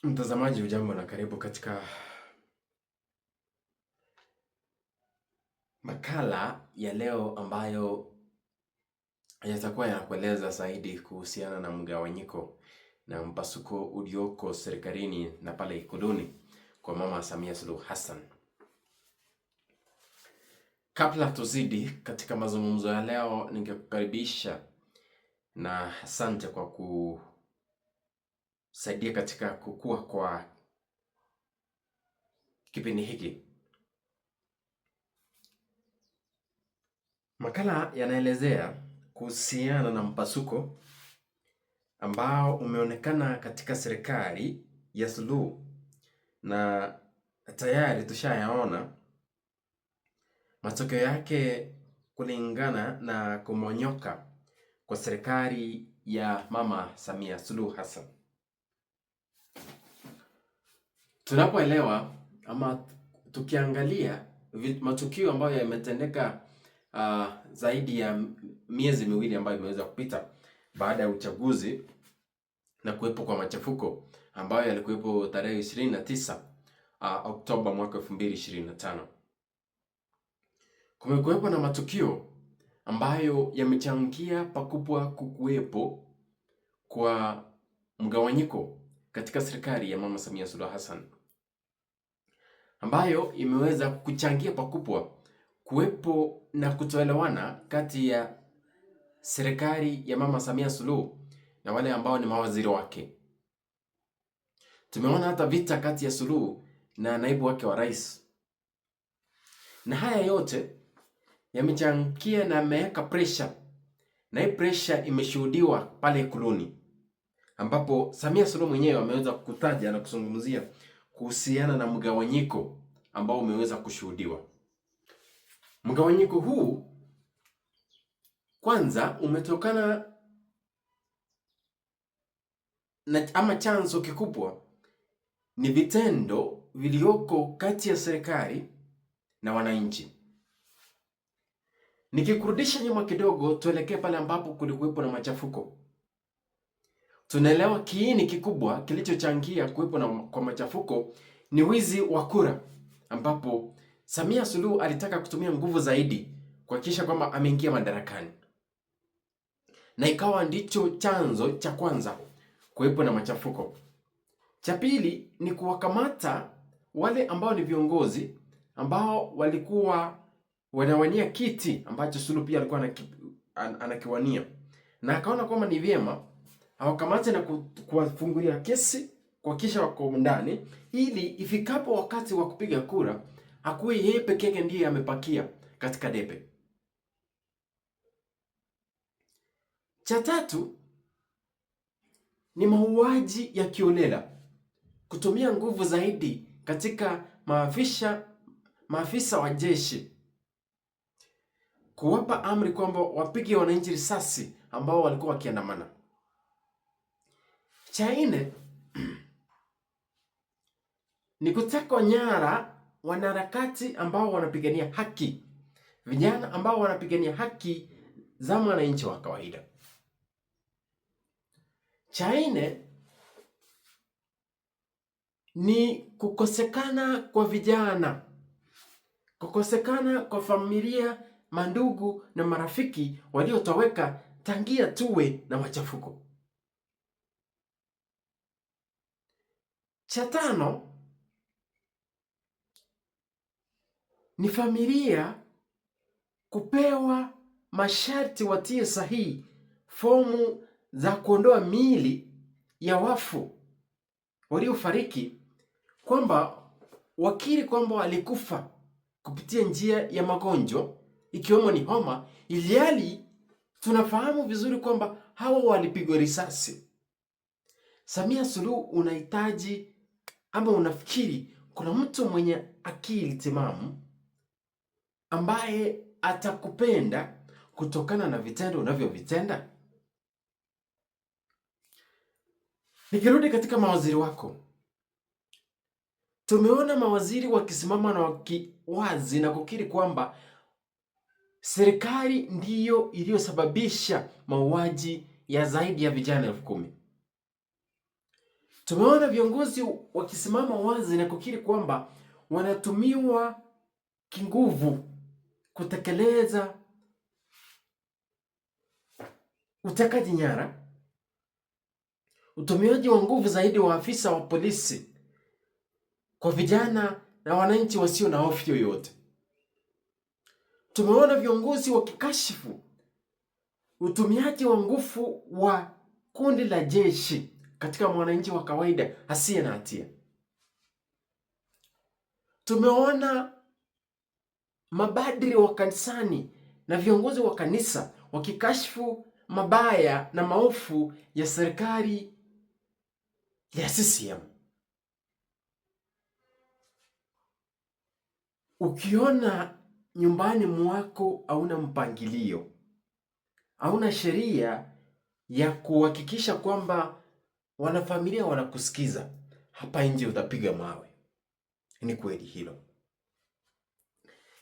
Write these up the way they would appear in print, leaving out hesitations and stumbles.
Mtazamaji, hujambo na karibu katika makala ya leo ambayo yatakuwa yanakueleza zaidi kuhusiana na mgawanyiko na mpasuko ulioko serikalini na pale Ikuluni kwa Mama Samia Suluhu Hassan. Kabla tuzidi katika mazungumzo ya leo, ningekukaribisha na asante kwa kusaidia katika kukua kwa kipindi hiki. Makala yanaelezea kuhusiana na mpasuko ambao umeonekana katika serikali ya Suluhu, na tayari tushayaona matokeo yake kulingana na kumonyoka kwa serikali ya Mama Samia Suluhu Hassan. Tunapoelewa ama tukiangalia matukio ambayo yametendeka zaidi ya miezi miwili ambayo imeweza kupita baada ya uchaguzi na kuwepo kwa machafuko ambayo yalikuwepo tarehe 29 Oktoba mwaka 2025. Kumekuwepo na matukio ambayo yamechangia pakubwa kukuwepo kwa mgawanyiko katika serikali ya Mama Samia Suluhu Hassan, ambayo imeweza kuchangia pakubwa kuwepo na kutoelewana kati ya serikali ya Mama Samia Suluhu na wale ambao ni mawaziri wake. Tumeona hata vita kati ya Suluhu na naibu wake wa rais, na haya yote yamechangia na yameweka pressure, na hii pressure imeshuhudiwa pale Ikuluni, ambapo Samia Suluhu mwenyewe ameweza kutaja na kuzungumzia kuhusiana na mgawanyiko ambao umeweza kushuhudiwa. Mgawanyiko huu kwanza umetokana na ama chanzo kikubwa ni vitendo vilioko kati ya serikali na wananchi. Nikikurudisha nyuma kidogo, tuelekee pale ambapo kulikuwepo na machafuko. Tunaelewa kiini kikubwa kilichochangia kuwepo kwa machafuko ni wizi wa kura, ambapo Samia Suluhu alitaka kutumia nguvu zaidi kuhakikisha kwamba ameingia madarakani, na ikawa ndicho chanzo cha kwanza kuwepo na machafuko. Cha pili ni kuwakamata wale ambao ni viongozi ambao walikuwa wanawania kiti ambacho Suluhu pia alikuwa anakiwania, na akaona kwamba ni vyema awakamate na kuwafungulia kesi kuhakikisha wako ndani, ili ifikapo wakati wa kupiga kura hakuwe yeye peke yake ndiye amepakia katika debe. Cha tatu ni mauaji ya kiolela, kutumia nguvu zaidi katika maafisa wa jeshi, kuwapa amri kwamba wapige wananchi risasi ambao walikuwa wakiandamana. Cha nne ni kutekwa nyara wanaharakati ambao wanapigania haki, vijana ambao wanapigania haki za wananchi wa kawaida. Cha nne ni kukosekana kwa vijana, kukosekana kwa familia, mandugu na marafiki waliotoweka tangia tuwe na machafuko. Cha tano ni familia kupewa masharti watie sahihi fomu za kuondoa miili ya wafu waliofariki, kwamba wakiri kwamba walikufa kupitia njia ya magonjwa ikiwemo ni homa, ilhali tunafahamu vizuri kwamba hawa walipigwa risasi. Samia Suluhu, unahitaji ama unafikiri kuna mtu mwenye akili timamu ambaye atakupenda kutokana na vitendo unavyovitenda? Nikirudi katika mawaziri wako, tumeona mawaziri wakisimama na wakiwazi na kukiri kwamba serikali ndiyo iliyosababisha mauaji ya zaidi ya vijana 10,000. Tumeona viongozi wakisimama wazi na kukiri kwamba wanatumiwa kinguvu kutekeleza utekaji nyara, utumiaji wa nguvu zaidi wa afisa wa polisi kwa vijana na wananchi wasio na hofu yoyote. Tumeona viongozi wakikashifu utumiaji wa nguvu wa kundi la jeshi katika mwananchi wa kawaida asiye na hatia. Tumeona mabadri wa kanisani na viongozi wa kanisa wakikashifu mabaya na maovu ya serikali ya CCM. Ukiona nyumbani mwako hauna mpangilio, hauna sheria ya kuhakikisha kwamba wanafamilia wanakusikiza, hapa nje utapiga mawe. Ni kweli hilo.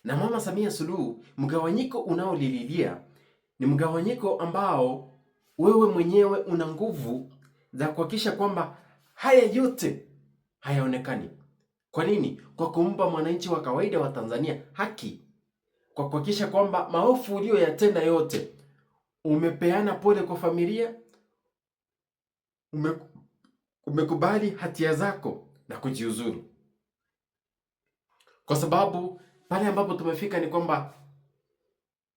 Na Mama Samia Suluhu, mgawanyiko unaolililia ni mgawanyiko ambao wewe mwenyewe una nguvu za kuhakikisha kwamba haya yote hayaonekani. Kwa nini? Kwa kumpa mwananchi wa kawaida wa Tanzania haki, kwa kuhakikisha kwamba maovu uliyoyatenda yote umepeana pole kwa familia, umekubali hatia zako na kujiuzuru. Kwa sababu pale ambapo tumefika ni kwamba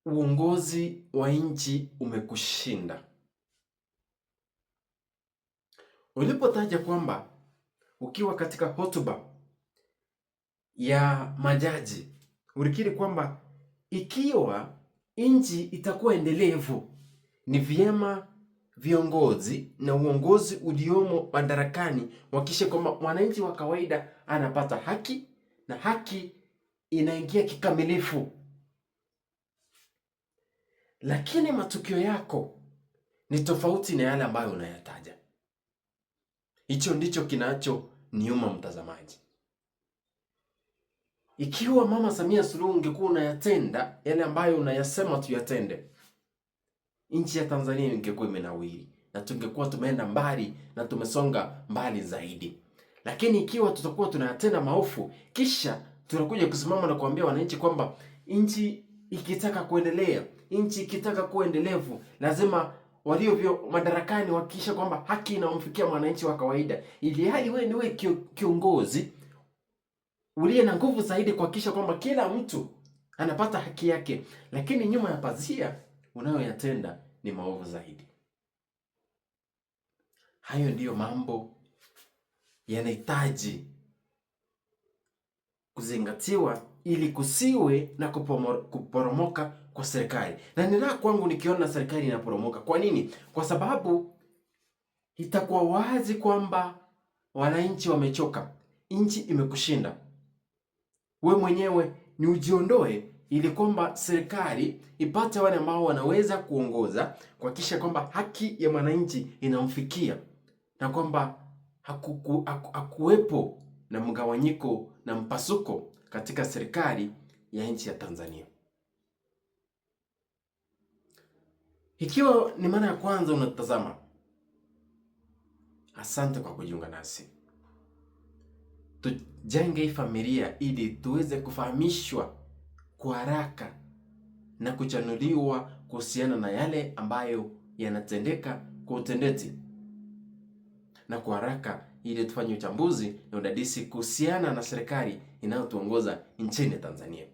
uongozi wa nchi umekushinda. Ulipotaja kwamba ukiwa katika hotuba ya majaji ulikiri kwamba ikiwa nchi itakuwa endelevu, ni vyema viongozi na uongozi uliomo madarakani wakishe kwamba mwananchi wa kawaida anapata haki na haki inaingia kikamilifu. Lakini matukio yako ni tofauti na yale ambayo unayataja. Hicho ndicho kinachoniuma mtazamaji. Ikiwa Mama Samia Suluhu ungekuwa unayatenda yale ambayo unayasema tuyatende, nchi ya Tanzania ingekuwa imenawiri na tungekuwa tumeenda mbali na tumesonga mbali zaidi. Lakini ikiwa tutakuwa tunayatenda maovu kisha tunakuja kusimama na kuambia wananchi kwamba nchi ikitaka kuendelea, nchi ikitaka kuwa endelevu, lazima walio madarakani wakisha kwamba haki inamfikia mwananchi wa kawaida, ili hali wewe niwe kiongozi uliye na nguvu zaidi kuhakikisha kwamba kila mtu anapata haki yake, lakini nyuma ya pazia unayoyatenda ni maovu zaidi. Hayo ndiyo mambo yanahitaji kuzingatiwa ili kusiwe na kuporomoka kwa serikali. Na nina kwangu nikiona serikali inaporomoka. Kwa nini? Kwa sababu itakuwa wazi kwamba wananchi wamechoka, nchi imekushinda. We mwenyewe ni ujiondoe ili kwamba serikali ipate wale ambao wanaweza kuongoza kuhakikisha kwamba haki ya mwananchi inamfikia na kwamba hakuwepo na mgawanyiko na mpasuko katika serikali ya nchi ya Tanzania. Ikiwa ni mara ya kwanza unatazama, asante kwa kujiunga nasi. Tujenge familia ili tuweze kufahamishwa kwa haraka na kuchanuliwa kuhusiana na yale ambayo yanatendeka kwa utendeti, na kwa haraka ili tufanye uchambuzi na udadisi kuhusiana na serikali inayotuongoza nchini Tanzania.